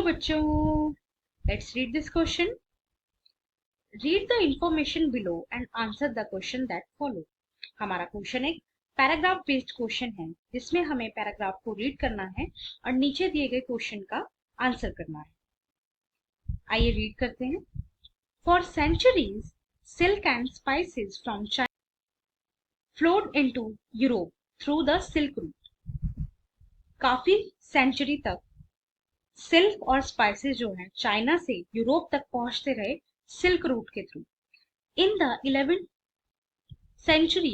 बच्चों, let's read this question. Read the information below and answer the question that follow. हमारा question एक paragraph based question है जिसमें हमें पैराग्राफ को रीड करना है और नीचे दिए गए क्वेश्चन का आंसर करना है। आइए रीड करते हैं। For centuries, silk and spices from China flowed into Europe through the Silk Route. काफी सेंचुरी तक सिल्क और स्पाइसेस जो है चाइना से यूरोप तक पहुंचते रहे सिल्क रूट के through. In the 11th century,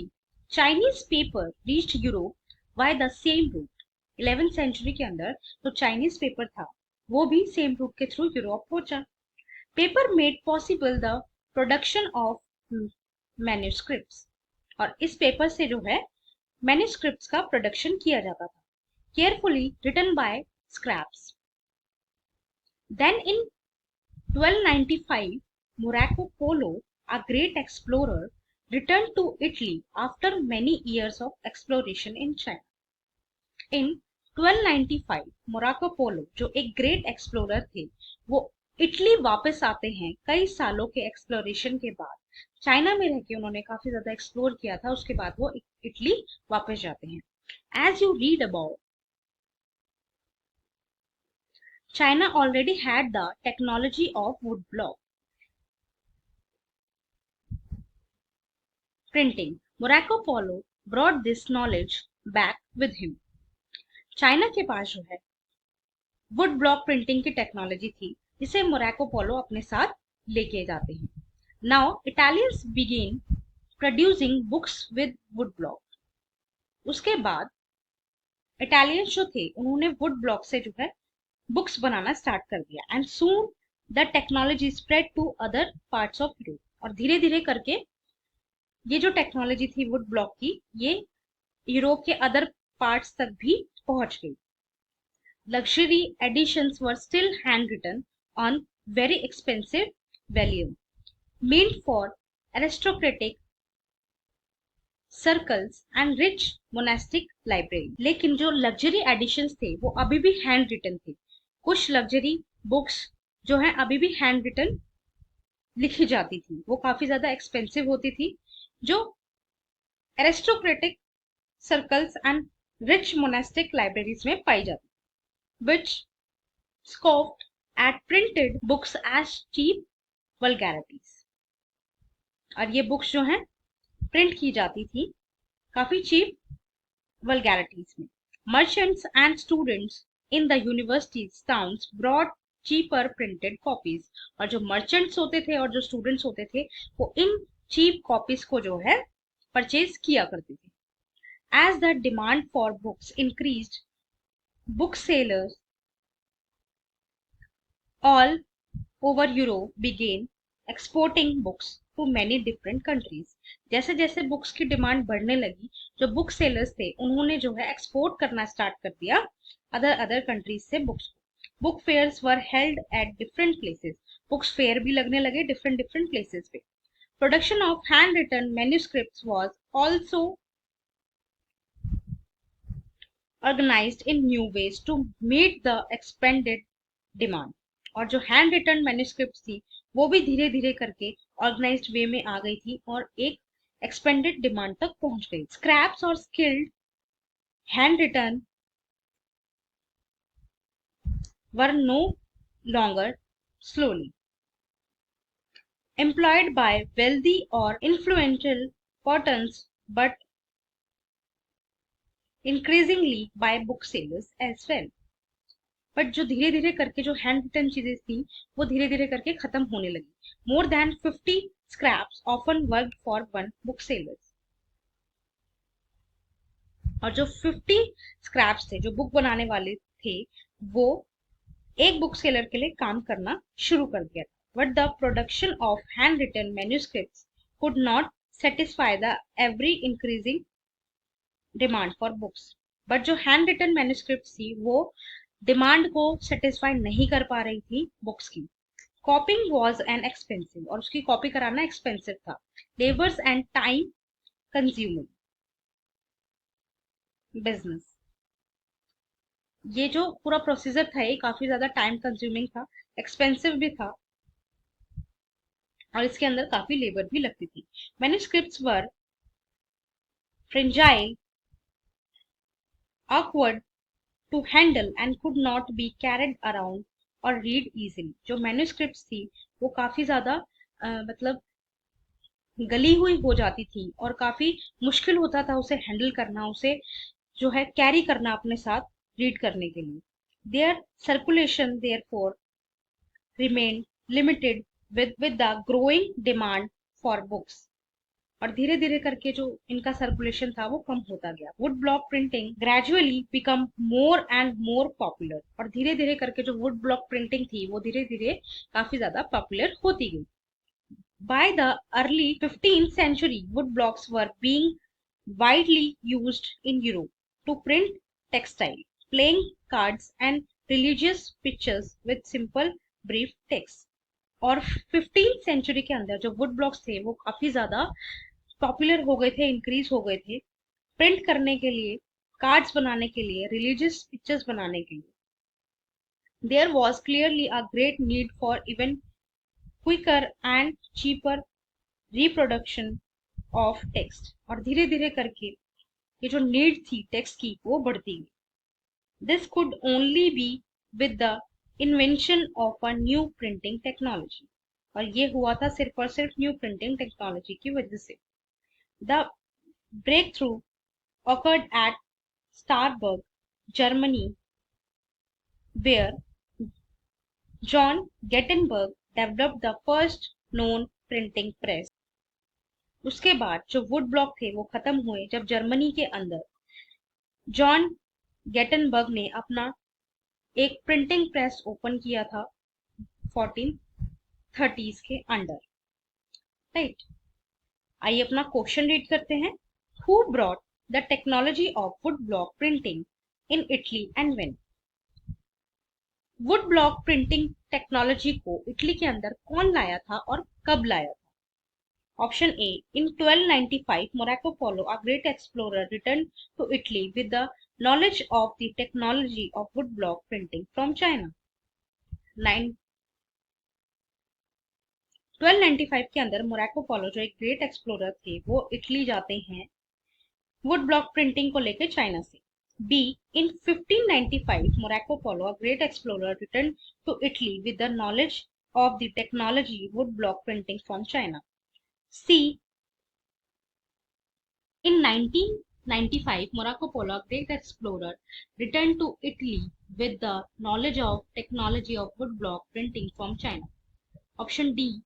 Chinese paper reached Europe via the same route. 11th century के अंदर जो चाइनीज पेपर था वो भी सेम रूट के थ्रू यूरोप पहुंचा। Paper made possible the production of manuscripts, और इस पेपर से जो है मैन्यूस्क्रिप्ट्स का प्रोडक्शन किया जाता था, carefully written by scribes. Then in 1295, Marco Polo, a great explorer, returned to Italy after many years of exploration in China. In 1295, Marco Polo, जो एक ग्रेट एक्सप्लोरर थे, वो इटली वापस आते हैं कई सालों के एक्सप्लोरेशन के बाद। चाइना में रह के उन्होंने काफी ज्यादा एक्सप्लोर किया था, उसके बाद वो इटली वापस जाते हैं। As you read about, China already had the technology of woodblock printing. Marco Polo brought this knowledge back with him. China के पास जो है वुड ब्लॉक प्रिंटिंग की टेक्नोलॉजी थी जिसे मोरक्को पोलो अपने साथ लेके जाते हैं। Now Italians begin producing books with would block. उसके बाद इटालियंस जो थे उन्होंने वुड ब्लॉक से जो है बुक्स बनाना स्टार्ट कर दिया। And soon the technology spread to other parts of Europe, और धीरे धीरे करके ये जो टेक्नोलॉजी थी वुड ब्लॉक की ये यूरोप के अदर पार्ट्स तक भी पहुंच गई। Luxury editions were still handwritten on very expensive vellum, meant for aristocratic circles and rich monastic library. लेकिन जो लग्जरी एडिशंस थे वो अभी भी हैंड रिटन थे। कुछ लग्जरी बुक्स जो हैं अभी भी हैंड रिटन लिखी जाती थी, वो काफी ज्यादा एक्सपेंसिव होती थी, जो aristocratic circles and rich monastic libraries में पाई जाती, which scoffed at printed books as cheap vulgarities. और ये बुक्स जो हैं प्रिंट की जाती थी काफी चीप वल्गैरिटीज में। Merchants and students in the universities towns brought cheaper printed copies, और जो मर्चेंट्स होते थे और जो स्टूडेंट्स होते थे वो इन चीप कॉपीज को जो है परचेज किया करते थे। As the demand for books increased, booksellers all over Europe began exporting books to many different countries. जैसे जैसे बुक्स की डिमांड बढ़ने लगी, जो बुक सेलर्स थे उन्होंने जो है एक्सपोर्ट करना स्टार्ट कर दिया अदर कंट्रीज से बुक्स को। Book fairs were held at different places, books fair भी लगने लगे डिफरेंट डिफरेंट प्लेसेस पे। Production of hand written manuscripts was also organized in new ways to meet the expanded demand, और जो hand written manuscript थी वो भी धीरे धीरे करके ऑर्गेनाइज्ड वे में आ गई थी और एक एक्सपेंडेड डिमांड तक पहुंच गई। स्क्रैप्स और skilled hand written were no longer slowly employed by wealthy or influential persons but increasingly by booksellers as well. But जो धीरे धीरे करके जो हैंड रिटन चीजें थी वो धीरे धीरे करके खत्म होने लगी। More than 50 scraps often work for one book sellers, और जो 50 स्क्रैप्स थे जो बुक बनाने वाले थे वो एक बुक सेलर के लिए काम करना शुरू कर दिया था। But the production of hand written manuscripts could not satisfy the ever increasing demand for books, but जो हैंड रिटन मैन्यूस्क्रिप्ट थी वो डिमांड को सेटिस्फाई नहीं कर पा रही थी बुक्स की। कॉपिंग वॉज एन एक्सपेंसिव, और उसकी कॉपी कराना एक्सपेंसिव था। Labours and time consuming business. ये जो पूरा प्रोसीजर था ये काफी ज्यादा टाइम कंज्यूमिंग था, एक्सपेंसिव भी था, और इसके अंदर काफी लेबर भी लगती थी। Manuscripts were fragile, awkward to handle and could not be carried around और read easily। जो मैन्युस्क्रिप्ट्स थी वो काफी ज्यादा मतलब गली हुई हो जाती थी और काफी मुश्किल होता था उसे हैंडल करना, उसे जो है कैरी करना अपने साथ रीड करने के लिए। Their circulation therefore remained limited with the growing demand for books। और धीरे धीरे करके जो इनका सर्कुलेशन था वो कम होता गया। Would block printing gradually become more and more popular. और धीरे धीरे करके जो वुड ब्लॉक प्रिंटिंग थी वो धीरे धीरे काफी ज्यादा पॉपुलर होती गई। By the early 15th century, wood blocks were being widely used in Europe to print textile, playing cards and religious pictures with simple brief text। और 15th सेंचुरी के अंदर जो वुड ब्लॉक्स थे वो काफी ज्यादा पॉपुलर हो गए थे, इंक्रीज हो गए थे प्रिंट करने के लिए, कार्ड्स बनाने के लिए, रिलीजियस पिक्चर्स बनाने के लिए। There was clearly a great need for even quicker and cheaper reproduction of text. और धीरे धीरे करके ये जो नीड थी टेक्स्ट की वो बढ़ती गई। This could only be with the invention of a new printing technology. और ये हुआ था सिर्फ और सिर्फ न्यू प्रिंटिंग टेक्नोलॉजी की वजह से। The breakthrough occurred at Starburg, Germany, where John Gutenberg developed the first known printing press। उसके बाद जो वुड ब्लॉक थे वो खत्म हुए जब जर्मनी के अंदर जॉन गेटनबर्ग ने अपना एक प्रिंटिंग प्रेस ओपन किया था 1430s के अंडर। राइट, आइए अपना क्वेश्चन रीड करते हैं। Who brought the technology of would block printing in Italy and when. Would block printing technology को इटली के अंदर कौन लाया था और कब लाया था? Option A. In 1295, Marco Polo, a great explorer, returned to Italy with the knowledge of the technology of woodblock printing from China। 1295 के अंदर मोरक्को पोलो जो एक ग्रेट एक्सप्लोरर थे वो इटली जाते हैं वुड ब्लॉक प्रिंटिंग को लेकर चाइना से। B. In 1595, Marco Polo, a great explorer, returned to Italy with the knowledge of the technology wood block printing from China। C. In 1995, Marco Polo, a great explorer, returned to Italy with the knowledge of technology of woodblock printing from China। Option D.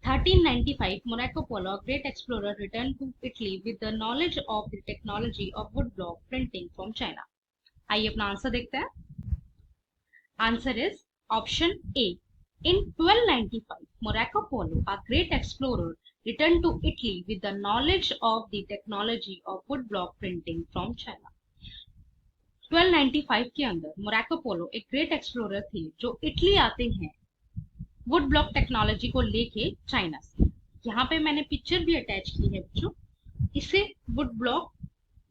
1395, Marco Polo, a great explorer, returned to Italy with the knowledge of the technology of woodblock printing from China। आइए अपना answer देखते हैं। Answer is option A। In 1295, Marco Polo, a great explorer, returned to Italy with the knowledge of the technology of woodblock printing from China। 1295 के अंदर Morocco पोलो एक great explorer थे जो Italy आते हैं वुड ब्लॉक टेक्नोलॉजी को लेके China से। यहाँ पे मैंने पिक्चर भी अटैच की है बच्चों। इसे वुड ब्लॉक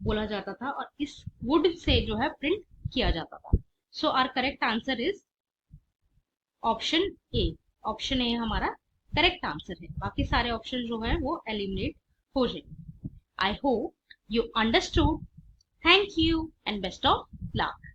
बोला जाता था और इस वुड से जो है प्रिंट किया जाता था। So our correct answer is option A. Option A हमारा करेक्ट आंसर है, बाकी सारे ऑप्शन जो है वो एलिमिनेट हो जाएंगे। I hope you understood. Thank you and best of luck.